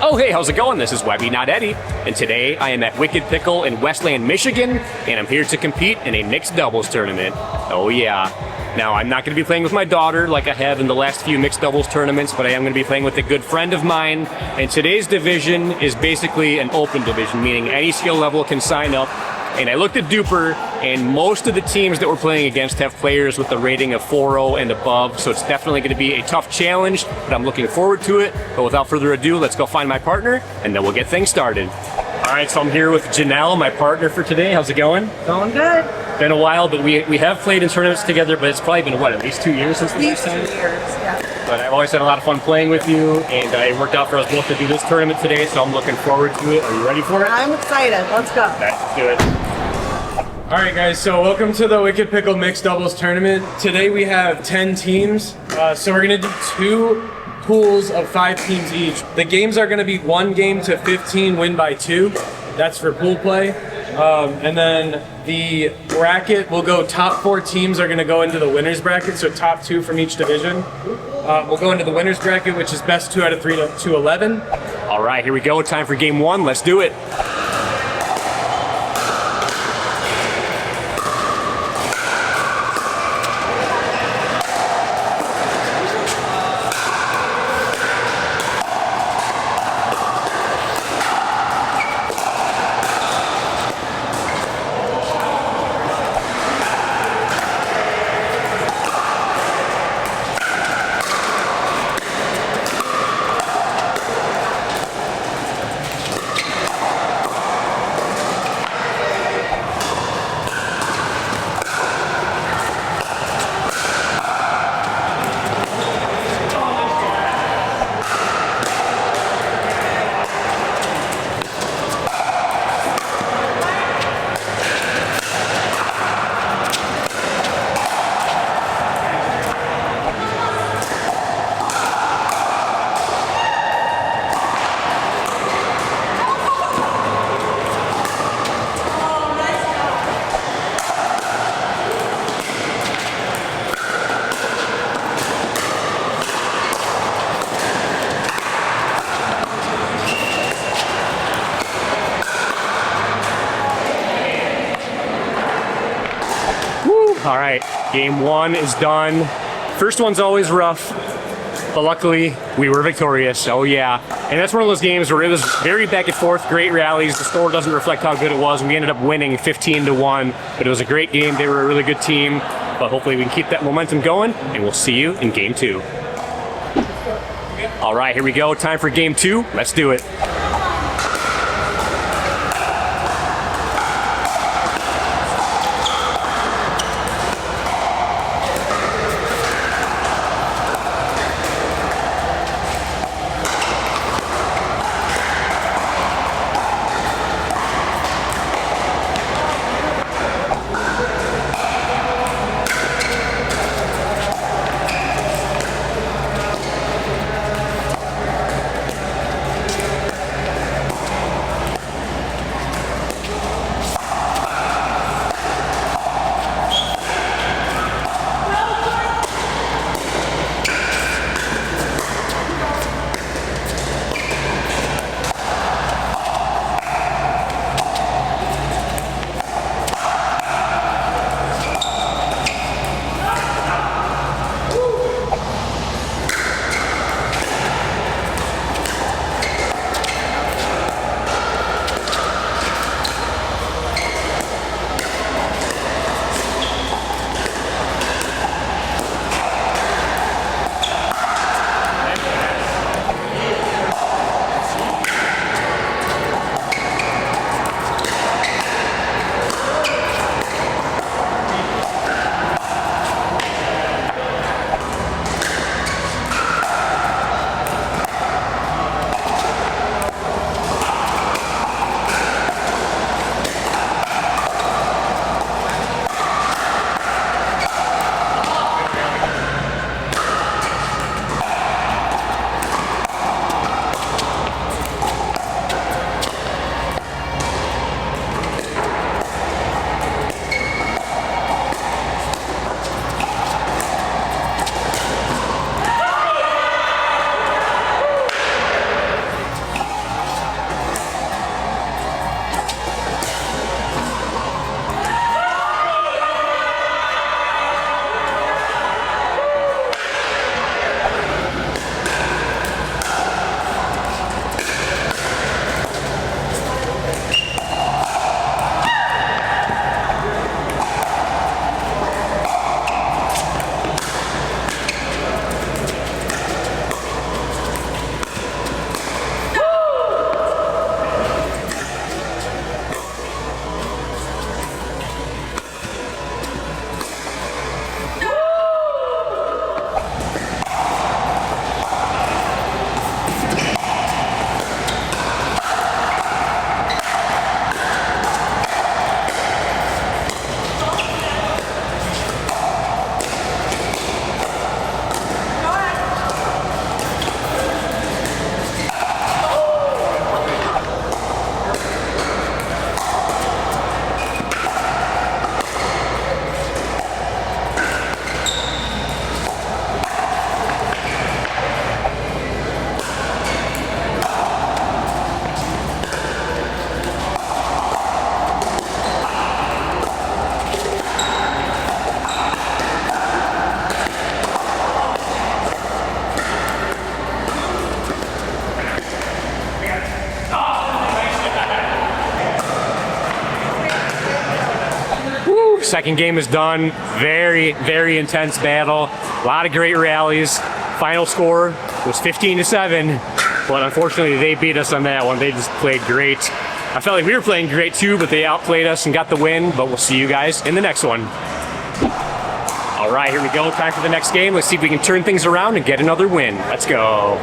Oh hey, how's it going? This is Webby, not Eddie, and today I am at Wicked Pickle in Westland, Michigan, and I'm here to compete in a mixed doubles tournament. Oh yeah. Now, I'm not going to be playing with my daughter like I have in the last few mixed doubles tournaments, but I am going to be playing with a good friend of mine, and today's division is basically an open division, meaning any skill level can sign up. And I looked at Duper, and most of the teams that we're playing against have players with a rating of 4.0 and above, so it's definitely going to be a tough challenge, but I'm looking forward to it. But without further ado, let's go find my partner, and then we'll get things started. All right, so I'm here with Jannel, my partner for today. How's it going? Going good. Been a while, but we have played in tournaments together, but it's probably been, what, at least 2 years since the last time? At least 2 years, yeah. But I've always had a lot of fun playing with you, and it worked out for us both to do this tournament today, so I'm looking forward to it. Are you ready for it? I'm excited. Let's go. Let's do it. All right, guys, so welcome to the Wicked Pickle Mixed Doubles Tournament. Today we have 10 teams, so we're gonna do 2 pools of 5 teams each. The games are gonna be 1 game to 15, win by 2. That's for pool play. And then the bracket will go, top 4 teams are gonna go into the winner's bracket, so top 2 from each division. We'll go into the winner's bracket, which is best 2 out of 3 to 11. All right, here we go. Time for game 1. Let's do it. All right, game 1 is done. First one's always rough, but luckily we were victorious. Oh yeah. And that's one of those games where it was very back and forth, great rallies. The score doesn't reflect how good it was, and we ended up winning 15-1, but it was a great game. They were a really good team, but hopefully we can keep that momentum going, and we'll see you in game 2. All right, here we go. Time for game 2. Let's do it. Second game is done. Very, very intense battle. A lot of great rallies. Final score was 15-7, but unfortunately they beat us on that one. They just played great. I felt like we were playing great too, but they outplayed us and got the win, but we'll see you guys in the next one. All right, here we go. Time for the next game. Let's see if we can turn things around and get another win. Let's go.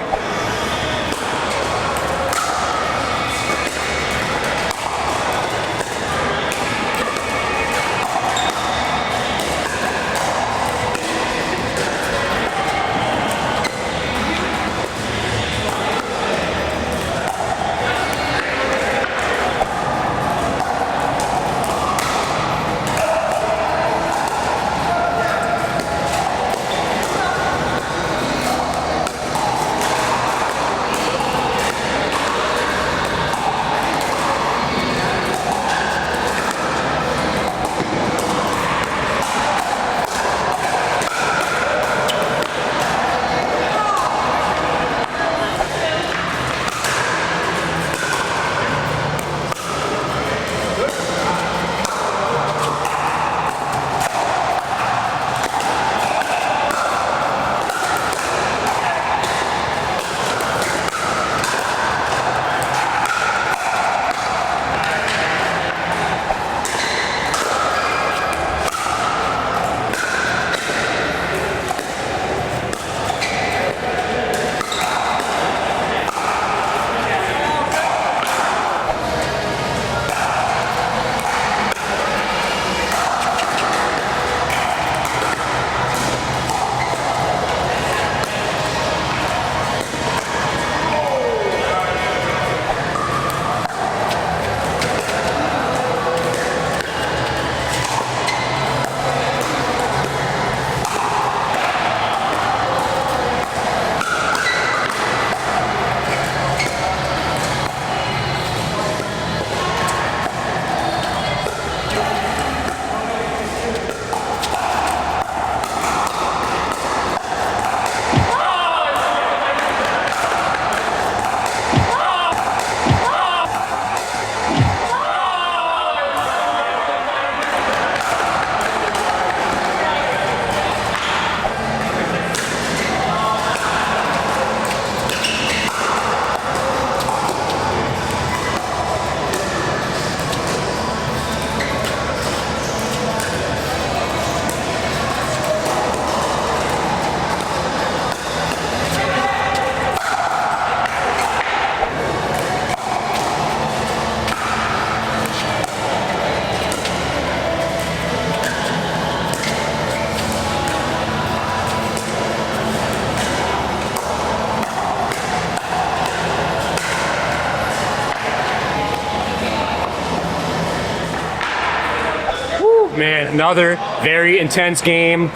Man, another very intense game.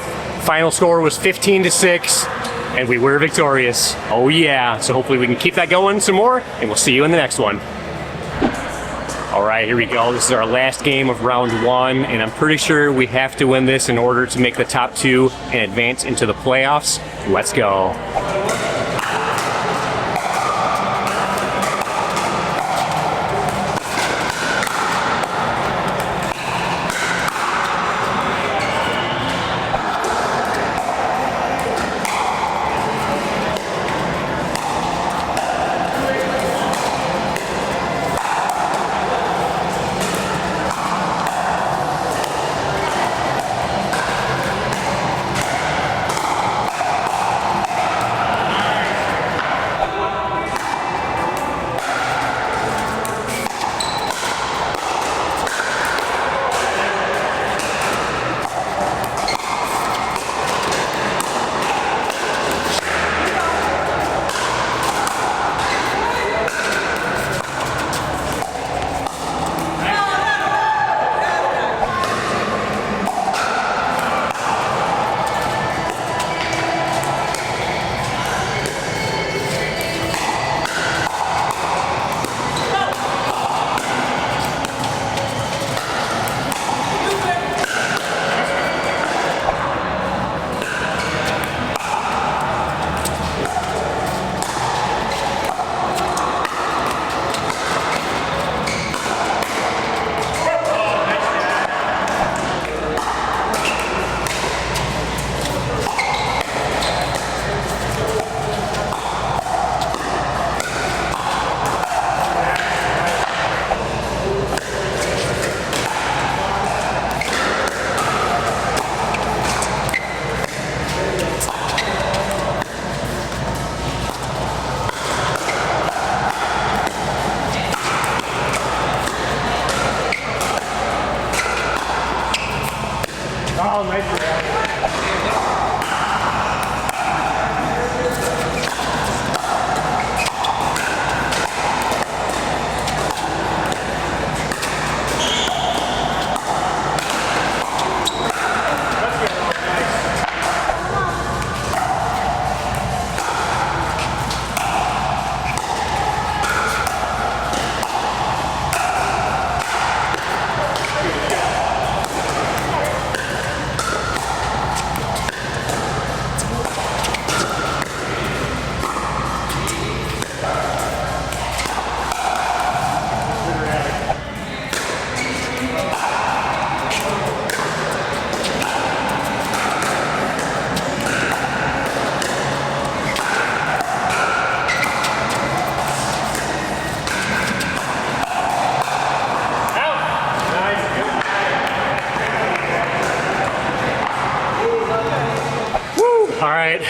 Final score was 15-6, and we were victorious. Oh yeah, so hopefully we can keep that going some more, and we'll see you in the next one. All right, here we go. This is our last game of round one, and I'm pretty sure we have to win this in order to make the top two and advance into the playoffs. Let's go.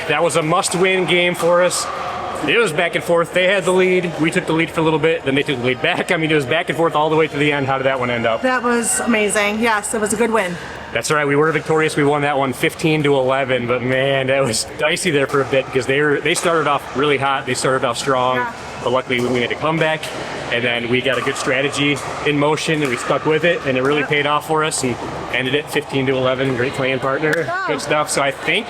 That was a must-win game for us. It was back and forth. They had the lead. We took the lead for a little bit. Then they took the lead back. I mean, it was back and forth all the way to the end. How did that one end up? That was amazing. Yes, it was a good win. That's right. We were victorious. We won that one 15-11. But man, that was dicey there for a bit because they started off really hot. They started off strong. Yeah. But luckily, we made a comeback. And then we got a good strategy in motion, and we stuck with it, and it really paid off for us, and ended it 15-11. Great playing partner. Good stuff. So I think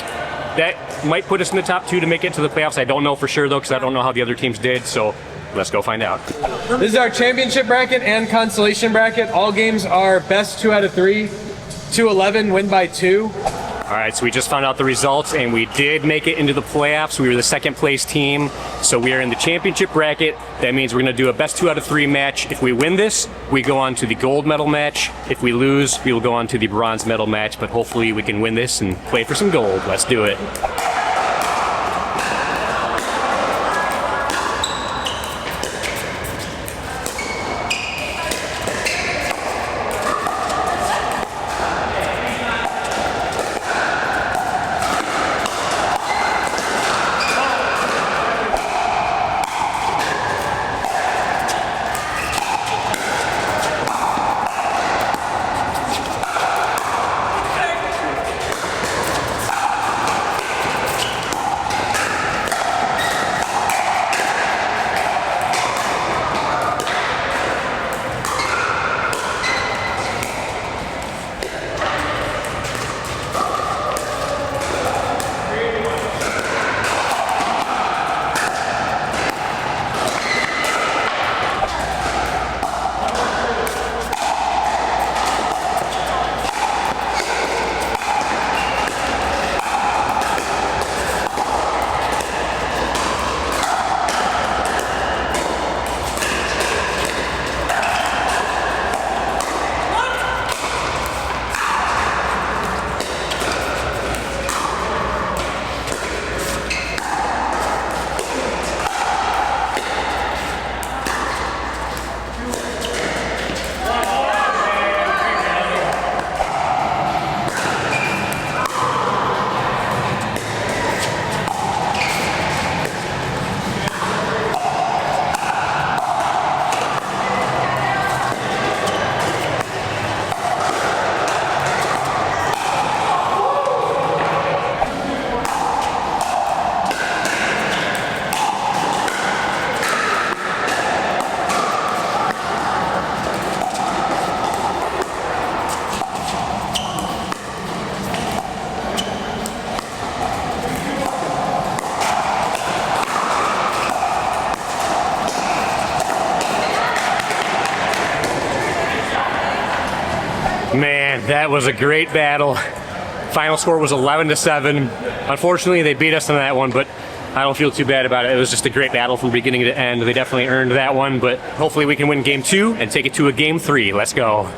that might put us in the top 2 to make it to the playoffs. I don't know for sure, though, because I don't know how the other teams did. So let's go find out. This is our championship bracket and consolation bracket. All games are best 2 out of 3. 2-11, win by 2. All right, so we just found out the results, and we did make it into the playoffs. We were the second place team, so we are in the championship bracket. That means we're going to do a best 2 out of 3 match. If we win this, we go on to the gold medal match. If we lose, we will go on to the bronze medal match, but hopefully we can win this and play for some gold. Let's do it. Man, that was a great battle. Final score was 11-7. Unfortunately, they beat us on that one, but I don't feel too bad about it. It was just a great battle from beginning to end. They definitely earned that one, but hopefully we can win game 2 and take it to a game 3. Let's go.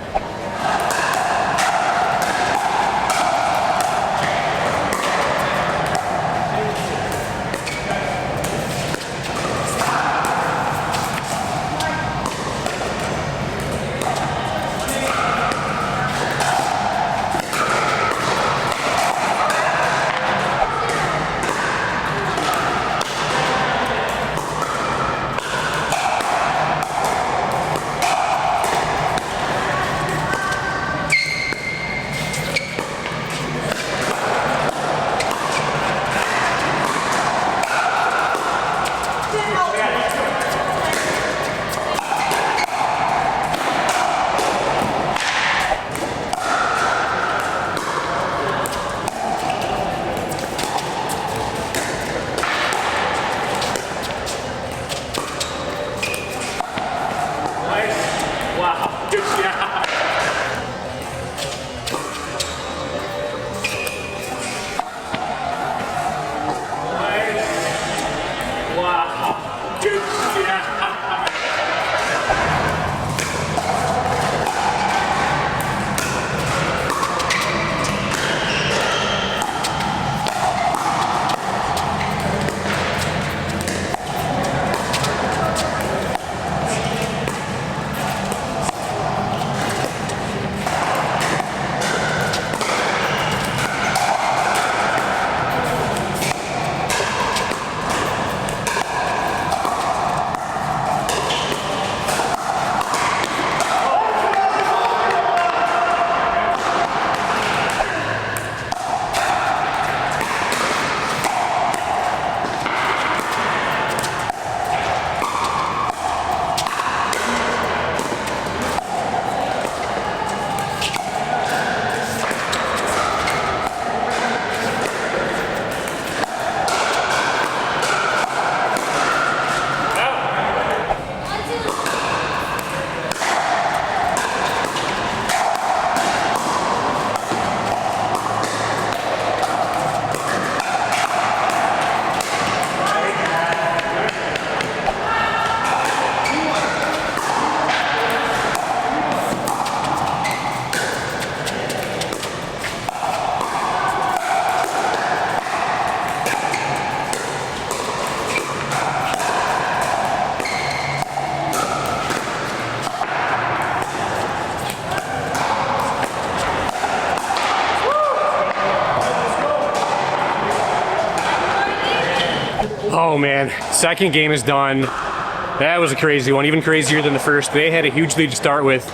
man, second game is done. That was a crazy one, even crazier than the first. They had a huge lead to start with.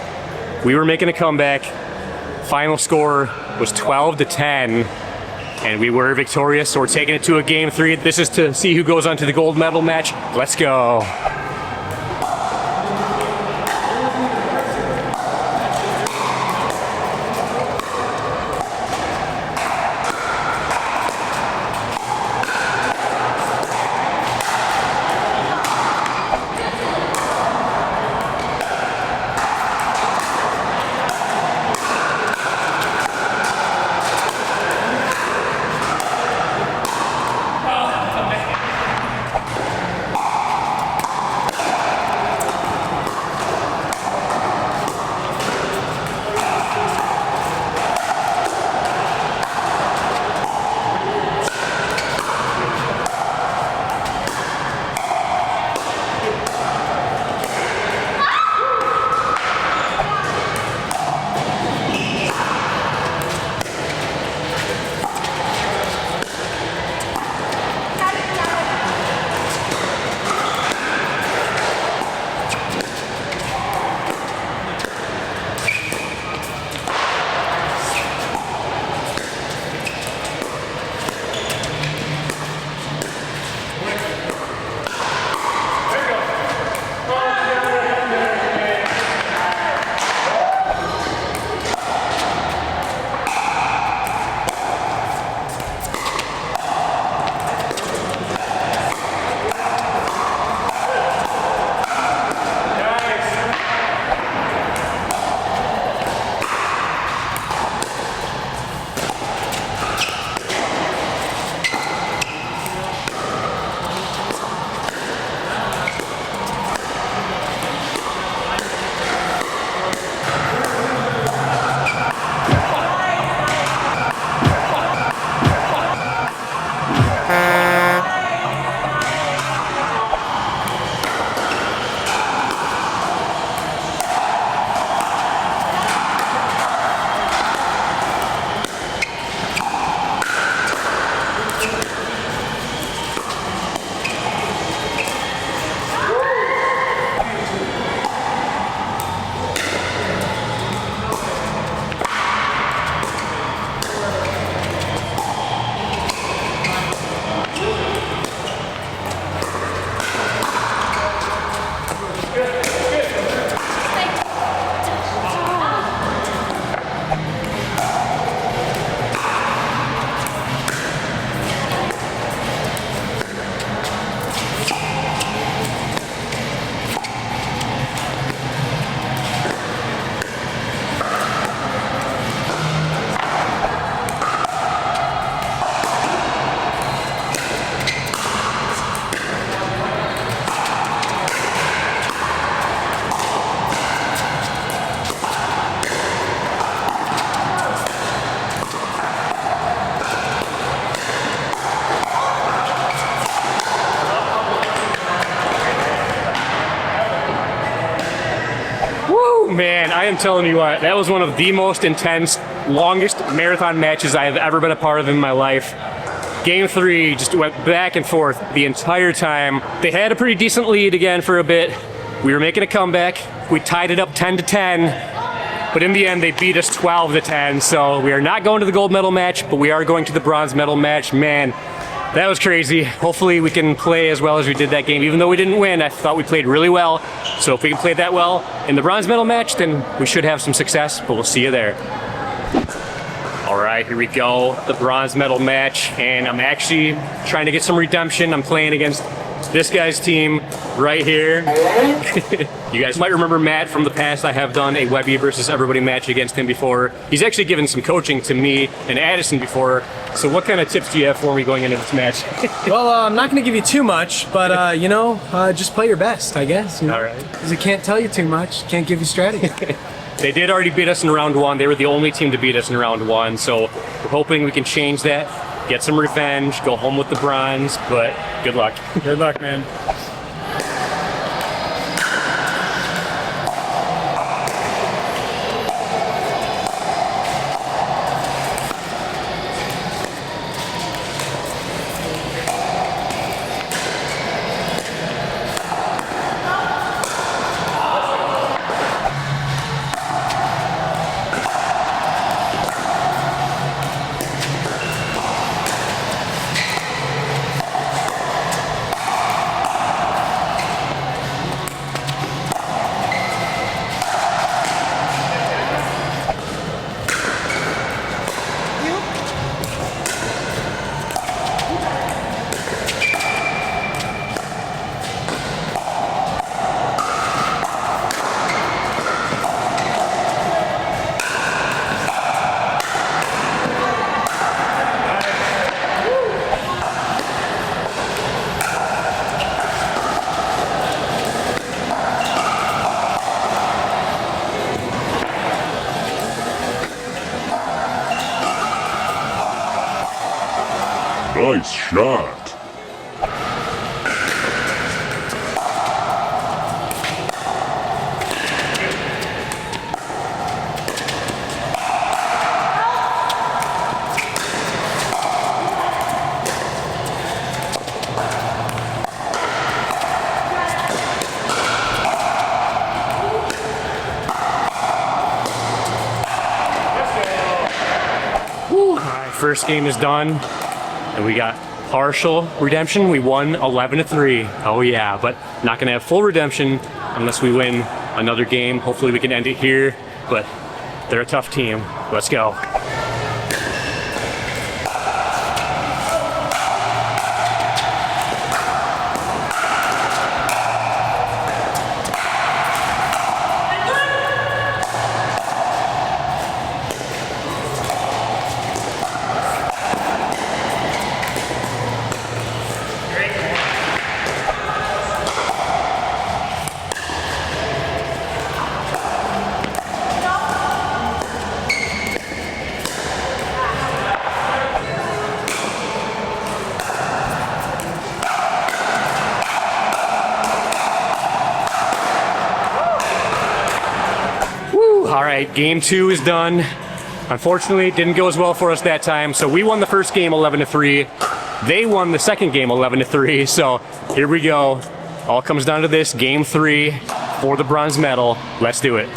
We were making a comeback. Final score was 12-10, and we were victorious, so we're taking it to a game 3. This is to see who goes on to the gold medal match. Let's go. Man, I am telling you what, that was one of the most intense, longest marathon matches I have ever been a part of in my life. Game 3 just went back and forth the entire time. They had a pretty decent lead again for a bit. We were making a comeback. We tied it up 10-10, but in the end they beat us 12-10. So we are not going to the gold medal match, but we are going to the bronze medal match. Man, that was crazy. Hopefully we can play as well as we did that game. Even though we didn't win, I thought we played really well. So if we can play that well in the bronze medal match, then we should have some success, but we'll see you there. All right, here we go, the bronze medal match, and I'm actually trying to get some redemption. I'm playing against this guy's team right here. You guys might remember Matt from the past. I have done a Webby versus everybody match against him before. He's actually given some coaching to me and Addison before. So what kind of tips do you have for me going into this match? Well, I'm not going to give you too much, but just play your best, I guess. All right. Because I can't tell you too much, can't give you strategy. They did already beat us in round 1. They were the only team to beat us in round 1. So we're hoping we can change that, get some revenge, go home with the bronze, but good luck. Good luck, man. Nice shot. First game is done, and we got partial redemption. We won 11-3. Oh yeah, but not gonna have full redemption unless we win another game. Hopefully we can end it here, but they're a tough team. Let's go. All right, game 2 is done. Unfortunately, it didn't go as well for us that time. So we won the first game 11-3. They won the second game 11-3. So here we go. All comes down to this, game 3 for the bronze medal. Let's do it.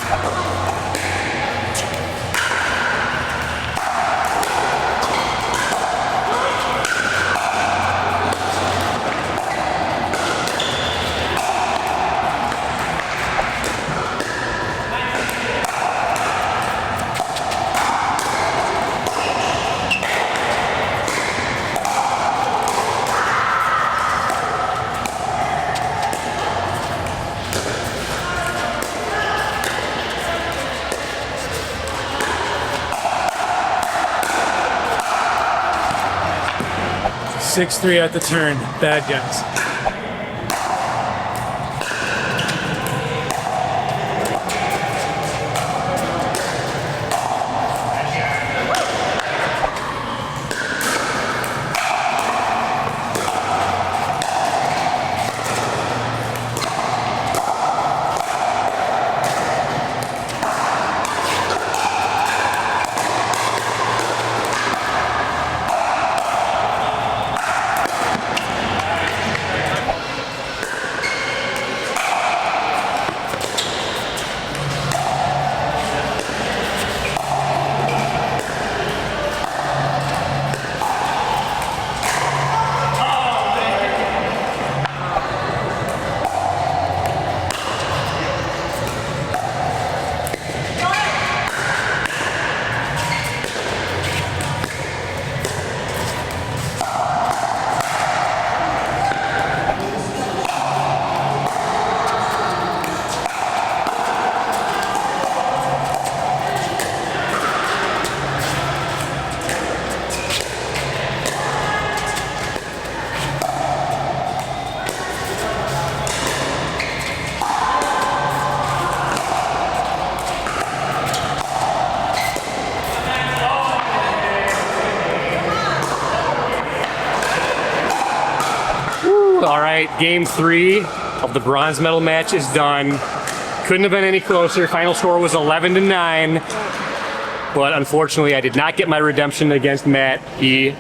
Six-three at the turn. Bad guys. All right, game 3 of the bronze medal match is done. Couldn't have been any closer. Final score was 11-9. But unfortunately, I did not get my redemption against Matt. He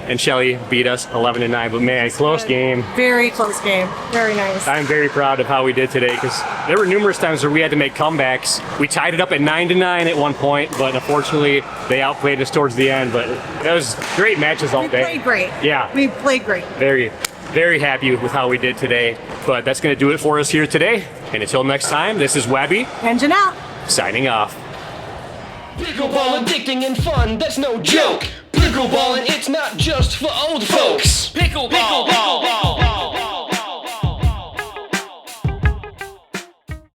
and Shelly beat us 11-9. But man, close game. Very close game. Very nice. I'm very proud of how we did today because there were numerous times where we had to make comebacks. We tied it up at 9-9 at one point, but unfortunately, they outplayed us towards the end. But it was great matches all We day. played great. Yeah. We played great. Very happy with how we did today. But that's going to do it for us here today. And until next time, this is Webby And Jannel. signing off. Pickleball addicting and fun, that's no joke. Pickleballing, it's not just for old folks. Pickleball.